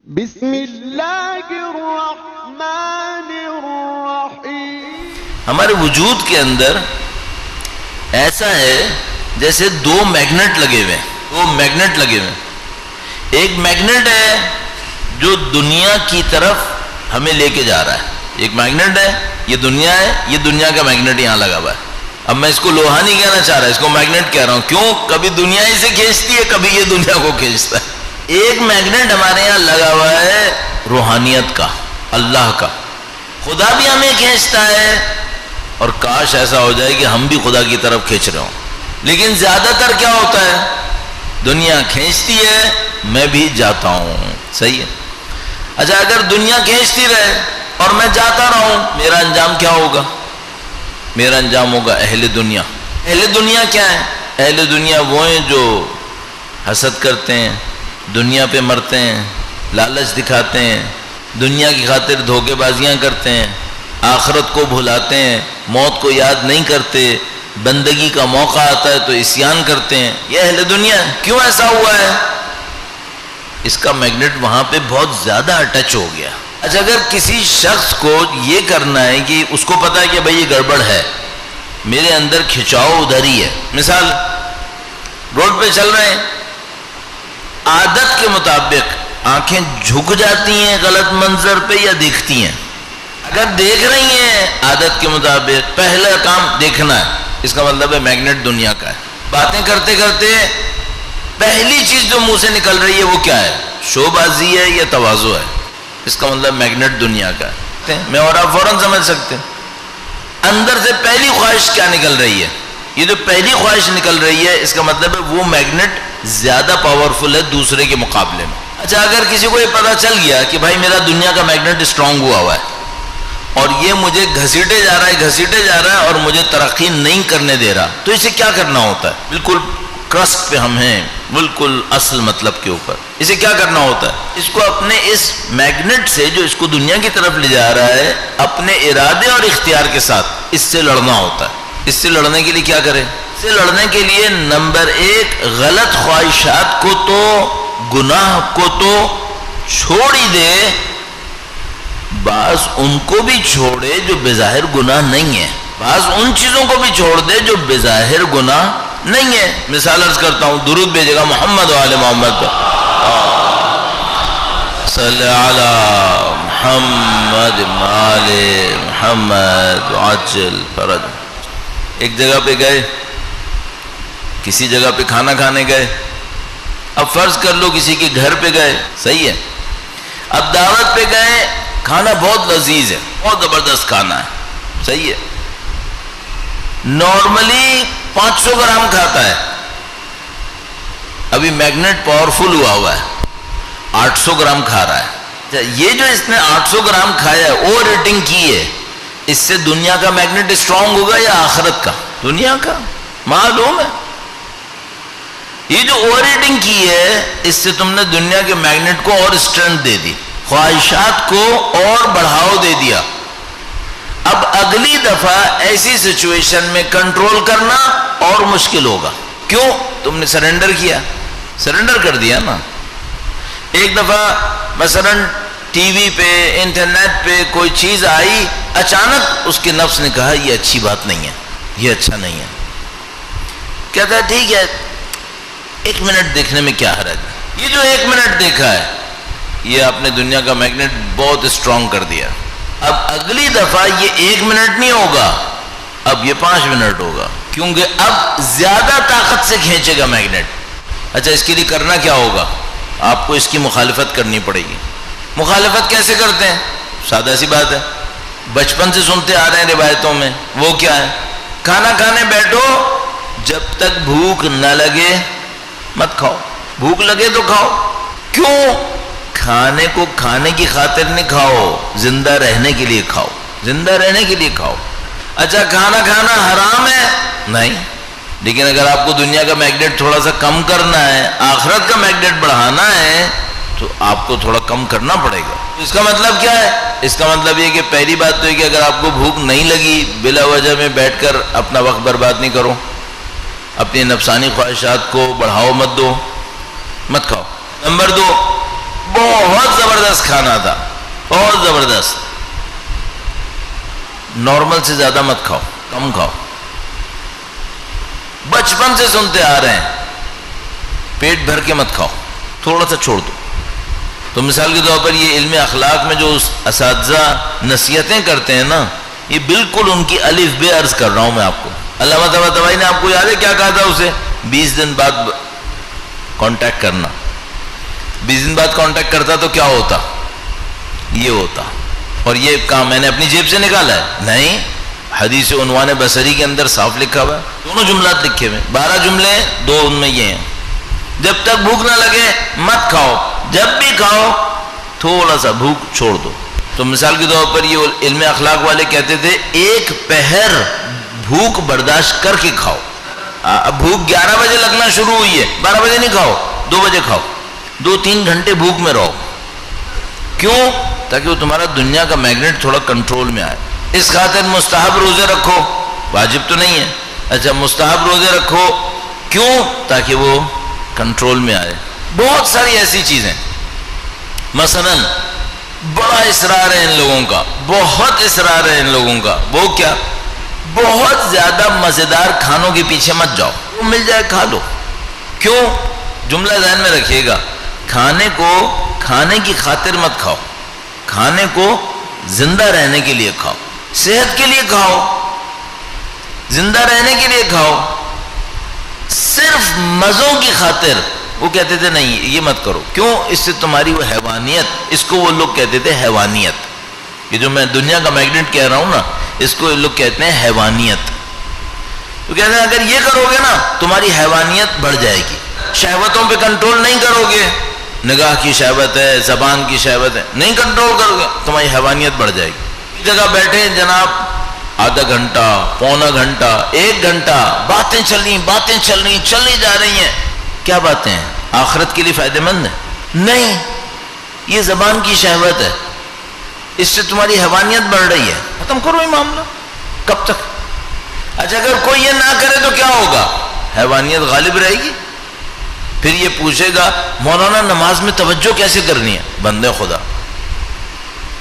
بسم اللہ الرحمن الرحیم۔ ہمارے وجود کے اندر ایسا ہے جیسے دو میگنٹ لگے ہوئے ہیں، ایک میگنٹ ہے جو دنیا کی طرف ہمیں لے کے جا رہا ہے، ایک میگنٹ ہے، یہ دنیا ہے، یہ دنیا کا میگنٹ یہاں لگا ہوا ہے۔ اب میں اس کو لوہا نہیں کہنا چاہ رہا، اس کو میگنٹ کہہ رہا ہوں، کیوں؟ کبھی دنیا اسے کھینچتی ہے، کبھی یہ دنیا کو کھینچتا ہے۔ ایک میگنٹ ہمارے یہاں لگا ہوا ہے روحانیت کا، اللہ کا، خدا بھی ہمیں کھینچتا ہے، اور کاش ایسا ہو جائے کہ ہم بھی خدا کی طرف کھینچ رہے ہوں، لیکن زیادہ تر کیا ہوتا ہے؟ دنیا کھینچتی ہے، میں بھی جاتا ہوں، صحیح ہے؟ اچھا، اگر دنیا کھینچتی رہے اور میں جاتا رہوں، میرا انجام کیا ہوگا؟ میرا انجام ہوگا اہل دنیا۔ اہل دنیا کیا ہے؟ اہل دنیا وہ ہیں جو حسد کرتے ہیں، دنیا پہ مرتے ہیں، لالچ دکھاتے ہیں، دنیا کی خاطر دھوکے بازیاں کرتے ہیں، آخرت کو بھلاتے ہیں، موت کو یاد نہیں کرتے، بندگی کا موقع آتا ہے تو عصیان کرتے ہیں، یہ اہل دنیا ہے۔ کیوں ایسا ہوا ہے؟ اس کا میگنٹ وہاں پہ بہت زیادہ اٹیچ ہو گیا۔ اچھا، اگر کسی شخص کو یہ کرنا ہے کہ اس کو پتا ہے کہ بھئی یہ گڑبڑ ہے، میرے اندر کھچاؤ ادھر ہی ہے، مثال روڈ پہ چل رہے ہیں، عادت کے مطابق آنکھیں جھک جاتی ہیں غلط منظر پہ یا دیکھتی ہیں؟ اگر دیکھ رہی ہیں عادت کے مطابق، پہلا کام دیکھنا ہے، اس کا مطلب ہے میگنٹ دنیا کا ہے۔ باتیں کرتے کرتے پہلی چیز جو منہ سے نکل رہی ہے وہ کیا ہے؟ شو بازی ہے یا تواضع ہے؟ اس کا مطلب میگنٹ دنیا کا ہے۔ میں اور آپ فوراً سمجھ سکتے ہیں اندر سے پہلی خواہش کیا نکل رہی ہے۔ یہ جو پہلی خواہش نکل رہی ہے، اس کا مطلب ہے وہ میگنٹ زیادہ پاورفل ہے دوسرے کے مقابلے میں۔ اچھا، اگر کسی کو یہ پتا چل گیا کہ بھائی میرا دنیا کا میگنٹ اسٹرانگ ہوا ہے اور یہ مجھے گھسیٹے جا رہا ہے اور مجھے ترقی نہیں کرنے دے رہا، تو اسے کیا کرنا ہوتا ہے؟ بالکل کرسٹ پہ ہم ہیں، بالکل اصل مطلب کے اوپر۔ اسے کیا کرنا ہوتا ہے؟ اس کو اپنے اس میگنٹ سے جو اس کو دنیا کی طرف لے جا رہا ہے، اپنے ارادے اور اختیار کے ساتھ اس سے لڑنا ہوتا ہے۔ اس سے لڑنے کے لیے کیا کرے؟ اس سے لڑنے کے لیے نمبر ایک، غلط خواہشات کو تو، گناہ کو تو چھوڑ ہی دے، بعض ان کو بھی چھوڑے جو بظاہر گناہ نہیں ہے، بعض ان چیزوں کو بھی چھوڑ دے جو بظاہر گناہ نہیں ہے۔ مثال عرض کرتا ہوں، درود بھیجے گا محمد و آل محمد پر، صلی علی محمد آل محمد عجل فرج۔ ایک جگہ پہ گئے، کسی جگہ پہ کھانا کھانے گئے، اب فرض کر لو کسی کے گھر پہ گئے، صحیح ہے؟ اب دعوت پہ گئے، کھانا بہت لذیذ ہے، بہت زبردست کھانا ہے، صحیح ہے؟ نارملی 500 گرام کھاتا ہے، ابھی میگنٹ پاورفل ہوا ہے، 800 گرام کھا رہا ہے۔ یہ جو اس نے 800 گرام کھایا ہے، اوور ایٹنگ کی ہے، اس سے دنیا کا میگنٹ اسٹرانگ ہوگا یا آخرت کا؟ دنیا کا، معلوم ہے۔ یہ جو اوور ایٹنگ کی ہے، اس سے تم نے دنیا کے میگنٹ کو اور اسٹرینتھ دے دی، خواہشات کو اور بڑھاؤ دے دیا۔ اب اگلی دفعہ ایسی سچویشن میں کنٹرول کرنا اور مشکل ہوگا۔ کیوں؟ تم نے سرنڈر کیا، سرنڈر کر دیا نا۔ ایک دفعہ مثلا ٹی وی پہ، انٹرنیٹ پہ کوئی چیز آئی، اچانک اس کے نفس نے کہا یہ اچھی بات نہیں ہے، یہ اچھا نہیں ہے۔ کہتا ہے ٹھیک ہے، 1 منٹ دیکھنے میں کیا حرج ہے۔ یہ جو 1 منٹ دیکھا ہے، یہ آپ نے دنیا کا میگنٹ بہت اسٹرانگ کر دیا۔ اب اگلی دفعہ یہ 1 منٹ نہیں ہوگا، اب یہ 5 منٹ ہوگا، کیونکہ اب زیادہ طاقت سے کھینچے گا میگنٹ۔ اچھا، اس کے لیے کرنا کیا ہوگا؟ آپ کو اس کی مخالفت کرنی پڑے گی۔ مخالفت کیسے کرتے ہیں؟ سادہ سی بات ہے، بچپن سے سنتے آ رہے ہیں روایتوں میں، وہ کیا ہے؟ کھانا کھانے بیٹھو، جب تک بھوک نہ لگے مت کھاؤ، بھوک لگے تو کھاؤ۔ کیوں؟ کھانے کو کھانے کی خاطر نہیں کھاؤ، زندہ رہنے کے لیے کھاؤ، زندہ رہنے کے لیے کھاؤ۔ اچھا، کھانا کھانا حرام ہے؟ نہیں، لیکن اگر آپ کو دنیا کا میگنٹ تھوڑا سا کم کرنا ہے، آخرت کا میگنٹ بڑھانا ہے، تو آپ کو تھوڑا کم کرنا پڑے گا۔ اس کا مطلب کیا ہے؟ اس کا مطلب یہ کہ پہلی بات تو یہ کہ اگر آپ کو بھوک نہیں لگی، بلا وجہ میں بیٹھ کر اپنا وقت برباد نہیں کرو، اپنی نفسانی خواہشات کو بڑھاؤ مت دو، مت کھاؤ۔ نمبر 2، بہت زبردست زبردست کھانا تھا، بہت زبردست، نارمل سے زیادہ مت کھاؤ، کم کھاؤ، بچپن سے سنتے آ رہے ہیں پیٹ بھر کے مت کھاؤ، تھوڑا سا چھوڑ دو. تو مثال کے طور پر یہ علم اخلاق میں جو اساتذہ نصیحتیں کرتے ہیں نا، یہ بالکل ان کی الف بے عرض کر رہا ہوں میں آپ کو. علامہ طباطبائی نے آپ کو یاد ہے کیا کہا تھا اسے؟ 20 دن بعد کانٹیکٹ کرنا. 20 دن بعد کانٹیکٹ کرتا تو کیا ہوتا؟ یہ ہوتا. اور یہ کام میں نے اپنی جیب سے نکالا ہے؟ نہیں، حدیث عنوان بصری کے اندر صاف لکھا ہوا ہے، دونوں جملات لکھے ہوئے، 12 جملے، 2 ان میں یہ ہیں. جب تک بھوک نہ لگے مت کھاؤ، جب بھی کھاؤ تھوڑا سا بھوک چھوڑ دو. تو مثال کے طور پر یہ علم اخلاق والے کہتے تھے ایک پہر بھوک برداشت کر کے کھاؤ. اب بھوک 11 بجے لگنا شروع ہوئی ہے، 12 بجے نہیں کھاؤ، 2 بجے کھاؤ، 2-3 گھنٹے بھوک میں رہو. کیوں؟ تاکہ وہ تمہارا دنیا کا میگنیٹ تھوڑا کنٹرول میں آئے. اس خاطر مستحب روزے رکھو، واجب تو نہیں ہے، اچھا مستحب روزے رکھو، کیوں؟ تاکہ وہ کنٹرول میں آئے. بہت ساری ایسی چیزیں، مثلا بڑا اصرار ہے ان لوگوں کا، بہت اصرار ہے ان لوگوں کا. وہ کیا؟ بہت زیادہ مزیدار کھانوں کے پیچھے مت جاؤ، وہ مل جائے کھا لو. کیوں؟ جملہ ذہن میں رکھیے گا، کھانے کو کھانے کی خاطر مت کھاؤ، کھانے کو زندہ رہنے کے لیے کھاؤ، صحت کے لیے کھاؤ، زندہ رہنے کے لیے کھاؤ. صرف مزوں کی خاطر وہ کہتے تھے نہیں یہ مت کرو. کیوں؟ اس سے تمہاری وہ حیوانیت، اس کو وہ لوگ کہتے تھے حیوانیت. یہ جو میں دنیا کا میگنیٹ کہہ رہا ہوں نا، اس کو لوگ کہتے ہیں حیوانیت. تو کہتے ہیں اگر یہ کرو گے نا تمہاری حیوانیت بڑھ جائے گی. شہوتوں پہ کنٹرول نہیں کرو گے، نگاہ کی شہوت ہے، زبان کی شہوت ہے، نہیں کنٹرول کرو گے تمہاری حیوانیت بڑھ جائے گی. ایک جگہ بیٹھے ہیں جناب، آدھا گھنٹہ، پونا گھنٹہ، 1 گھنٹہ باتیں چلی جا رہی ہیں. کیا باتیں ہیں؟ آخرت کے لیے فائدہ مند ہے؟ نہیں، یہ زبان کی شہوت ہے، اس سے تمہاری حیوانیت بڑھ رہی ہے. ختم کرو یہ معاملہ. کب تک؟ اچھا اگر کوئی یہ نہ کرے تو کیا ہوگا؟ حیوانیت غالب رہے گی. پھر یہ پوچھے گا مولانا نماز میں توجہ کیسے کرنی ہے؟ بندے خدا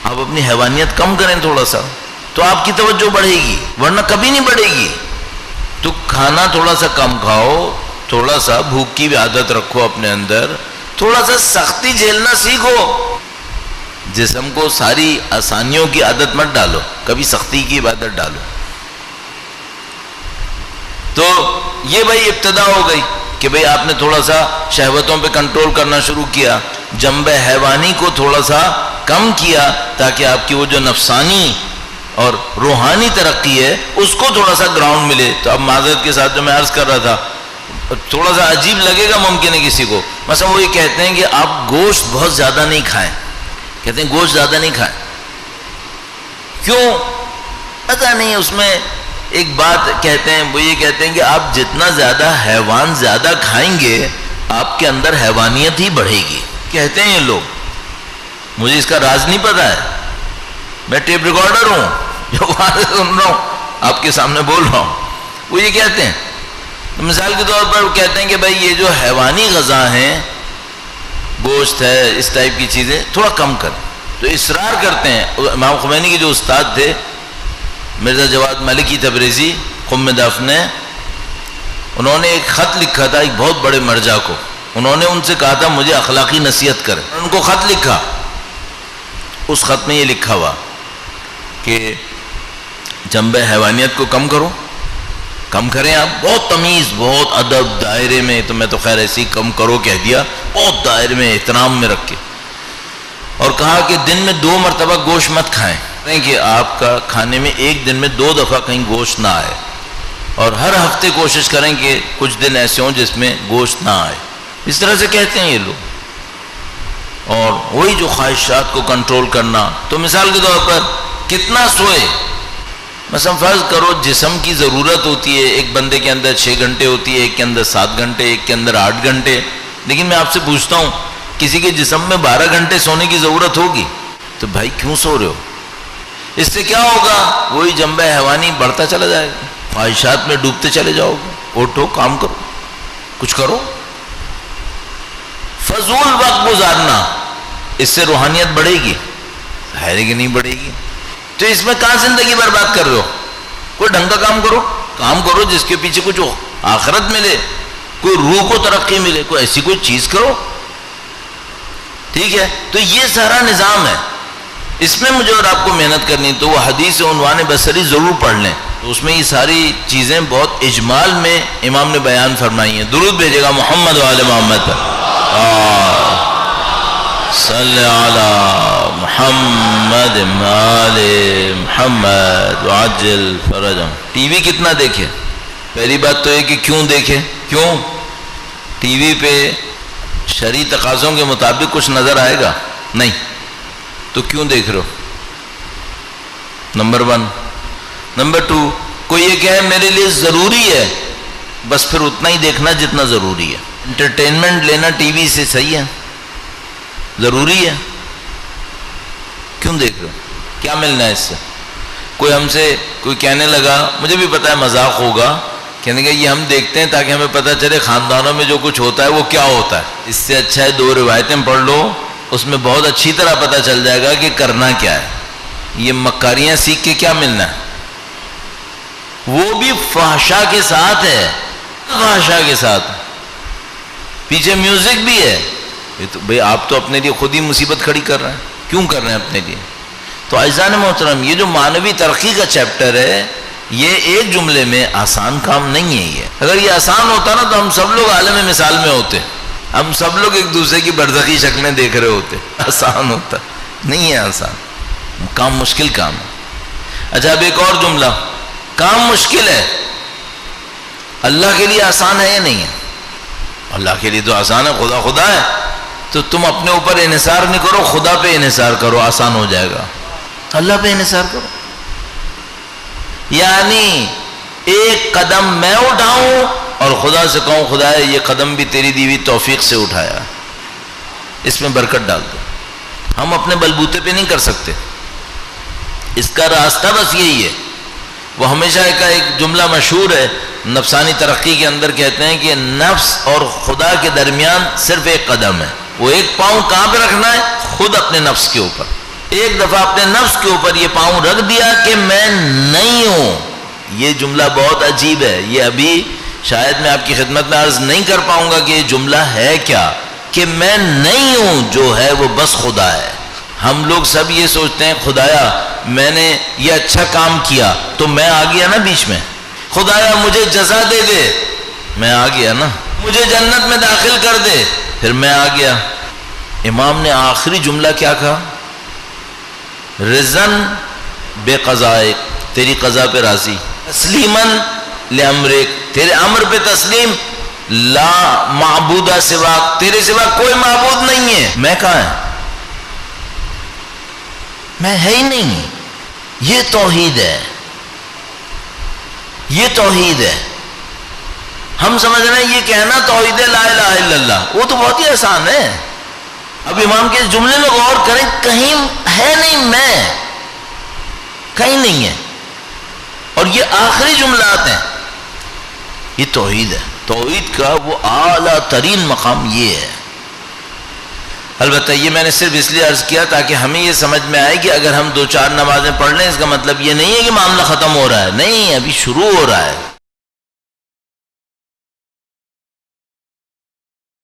آپ اپنی حیوانیت کم کریں تھوڑا سا تو آپ کی توجہ بڑھے گی، ورنہ کبھی نہیں بڑھے گی. تو کھانا تھوڑا سا کم کھاؤ، تھوڑا سا بھوک کی بھی عادت رکھو اپنے اندر، تھوڑا سا سختی جھیلنا سیکھو. جسم کو ساری آسانیوں کی عادت مت ڈالو، کبھی سختی کی عادت ڈالو. تو یہ بھائی ابتدا ہو گئی کہ بھئی آپ نے تھوڑا سا شہوتوں پہ کنٹرول کرنا شروع کیا، جنب حیوانی کو تھوڑا سا کم کیا تاکہ آپ کی وہ جو نفسانی اور روحانی ترقی ہے اس کو تھوڑا سا گراؤنڈ ملے. تو اب معذرت کے ساتھ جو میں عرض کر رہا تھا، تھوڑا سا عجیب لگے گا ممکن ہے کسی کو، مثلا وہ یہ کہتے ہیں کہ آپ گوشت بہت زیادہ نہیں کھائیں. کہتے ہیں گوشت زیادہ نہیں کھائیں، کیوں؟ پتہ نہیں. اس میں ایک بات کہتے ہیں، وہ یہ کہتے ہیں کہ آپ جتنا زیادہ حیوان زیادہ کھائیں گے آپ کے اندر حیوانیت ہی بڑھے گی. کہتے ہیں یہ لوگ، مجھے اس کا راز نہیں پتا ہے، میں ٹیپ ریکارڈر ہوں جو وہاں سے سن رہا ہوں، آپ کے سامنے بول رہا ہوں. وہ یہ کہتے ہیں. تو مثال کے طور پر وہ کہتے ہیں کہ بھائی یہ جو حیوانی غذا ہیں، گوشت ہے، اس ٹائپ کی چیزیں تھوڑا کم کریں. تو اصرار کرتے ہیں. امام خمینی کے جو استاد تھے مرزا جواد ملکی تبریزی قم دفنے، انہوں نے ایک خط لکھا تھا ایک بہت بڑے مرجع کو. انہوں نے ان سے کہا تھا مجھے اخلاقی نصیحت کریں. ان کو خط لکھا، اس خط میں یہ لکھا ہوا کہ جنب حیوانیت کو کم کرو، کم کریں آپ، بہت تمیز، بہت ادب دائرے میں. تو میں تو خیر ایسے ہی کم کرو کہہ دیا، بہت دائرے میں احترام میں رکھ کے. اور کہا کہ دن میں 2 مرتبہ گوشت مت کھائیں، کہ آپ کا کھانے میں ایک دن میں 2 دفعہ کہیں گوشت نہ آئے. اور ہر ہفتے کوشش کریں کہ کچھ دن ایسے ہوں جس میں گوشت نہ آئے. اس طرح سے کہتے ہیں یہ لوگ. اور وہی جو خواہشات کو کنٹرول کرنا. تو مثال کے طور پر کتنا سوئے، مثلا فرض کرو جسم کی ضرورت ہوتی ہے ایک بندے کے اندر 6 گھنٹے ہوتی ہے، ایک کے اندر 7 گھنٹے، ایک کے اندر 8 گھنٹے. لیکن میں آپ سے پوچھتا ہوں کسی کے جسم میں 12 گھنٹے سونے کی ضرورت ہوگی، تو بھائی کیوں سو رہے ہو؟ اس سے کیا ہوگا؟ وہی جنبہ حیوانی بڑھتا چلا جائے گا، خواہشات میں ڈوبتے چلے جاؤ گے. اٹھو، کام کرو، کچھ کرو. فضول وقت گزارنا اس سے روحانیت بڑھے گی؟ ظاہر ہے کہ نہیں بڑھے گی. تو اس میں کہاں زندگی برباد کر رہے ہو؟ کوئی ڈھنگ کا کام کرو جس کے پیچھے کچھ آخرت ملے، کوئی روح کو ترقی ملے، کوئی ایسی کوئی چیز کرو. ٹھیک ہے، تو یہ سارا نظام ہے. اس میں مجھے اور آپ کو محنت کرنی، تو وہ حدیث عنوان بصری ضرور پڑھ لیں. تو اس میں یہ ساری چیزیں بہت اجمال میں امام نے بیان فرمائی ہیں. درود بھیجے گا محمد وآل محمد پر. صلی علی محمد آل محمد وعجل فرجهم. ٹی وی کتنا دیکھے؟ پہلی بات تو یہ کہ کیوں دیکھے؟ کیوں؟ ٹی وی پہ شرعی تقاضوں کے مطابق کچھ نظر آئے گا؟ نہیں. تو کیوں دیکھ رہے ہو؟ نمبر 1. نمبر 2، کوئی یہ کہے میرے لیے ضروری ہے، بس پھر اتنا ہی دیکھنا جتنا ضروری ہے. انٹرٹینمنٹ لینا ٹی وی سے صحیح ہے؟ ضروری ہے؟ کیوں دیکھ رہے ہو؟ کیا ملنا ہے اس سے؟ کوئی ہم سے کوئی کہنے لگا، مجھے بھی پتا ہے مذاق ہوگا، کہنے گا یہ ہم دیکھتے ہیں تاکہ ہمیں پتہ چلے خاندانوں میں جو کچھ ہوتا ہے وہ کیا ہوتا ہے. اس سے اچھا ہے 2 روایتیں پڑھ لو، اس میں بہت اچھی طرح پتہ چل جائے گا کہ کرنا کیا ہے. یہ مکاریاں سیکھ کے کیا ملنا ہے؟ وہ بھی فحشا کے ساتھ ہے، فحشا کے ساتھ. پیچھے میوزک بھی ہے. بھئی آپ تو اپنے لیے خود ہی مصیبت کھڑی کر رہے ہیں. کیوں کر رہے ہیں اپنے لیے؟ تو عزیزان محترم، یہ جو معنوی ترقی کا چیپٹر ہے، یہ ایک جملے میں آسان کام نہیں ہے. یہ اگر یہ آسان ہوتا نا تو ہم سب لوگ عالم مثال میں ہوتے، ہم سب لوگ ایک دوسرے کی برزخی شکلیں دیکھ رہے ہوتے. آسان ہوتا نہیں ہے، آسان کام، مشکل کام ہے. اچھا اب ایک اور جملہ، کام مشکل ہے، اللہ کے لیے آسان ہے یا نہیں ہے؟ اللہ کے لیے تو آسان ہے، خدا ہے. تو تم اپنے اوپر انحصار نہیں کرو، خدا پہ انحصار کرو، آسان ہو جائے گا. اللہ پہ انحصار کرو، یعنی ایک قدم میں اٹھاؤں اور خدا سے کہوں خدا ہے یہ قدم بھی تیری دی ہوئی توفیق سے اٹھایا، اس میں برکت ڈال دو. ہم اپنے بلبوتے پہ نہیں کر سکتے. اس کا راستہ بس یہی ہے. وہ ہمیشہ ایک جملہ مشہور ہے نفسانی ترقی کے اندر، کہتے ہیں کہ نفس اور خدا کے درمیان صرف ایک قدم ہے. وہ ایک پاؤں کہاں پہ رکھنا ہے؟ خود اپنے نفس کے اوپر. ایک دفعہ اپنے نفس کے اوپر یہ پاؤں رکھ دیا کہ میں نہیں ہوں. یہ جملہ بہت عجیب ہے. یہ ابھی شاید میں آپ کی خدمت میں عرض نہیں کر پاؤں گا کہ یہ جملہ ہے کیا، کہ میں نہیں ہوں، جو ہے وہ بس خدا ہے. ہم لوگ سب یہ سوچتے ہیں خدایا میں نے یہ اچھا کام کیا تو میں آ گیا نا بیچ میں، خدایا مجھے جزا دے دے، میں آ گیا نا، مجھے جنت میں داخل کر دے، پھر میں آ گیا. امام نے آخری جملہ کیا کہا؟ رضن بے قضائک، تیری قضا پہ راضی، تسلیماً لامرک، تیرے امر پہ تسلیم، لا معبودہ سواک، تیرے سوا کوئی معبود نہیں ہے. میں کہاں ہے؟ میں ہے ہی نہیں. یہ توحید ہے، یہ توحید ہے. ہم سمجھ رہے ہیں یہ کہنا توحید لا الہ الا اللہ، وہ تو بہت ہی آسان ہے. اب امام کے اس جملے میں غور کریں، کہیں ہے نہیں میں، کہیں نہیں ہے، اور یہ آخری جملات ہیں. یہ توحید ہے. توحید کا وہ اعلیٰ ترین مقام یہ ہے. البتہ یہ میں نے صرف اس لیے عرض کیا تاکہ ہمیں یہ سمجھ میں آئے کہ اگر ہم 2-4 نمازیں پڑھ لیں اس کا مطلب یہ نہیں ہے کہ معاملہ ختم ہو رہا ہے. نہیں، ابھی شروع ہو رہا ہے.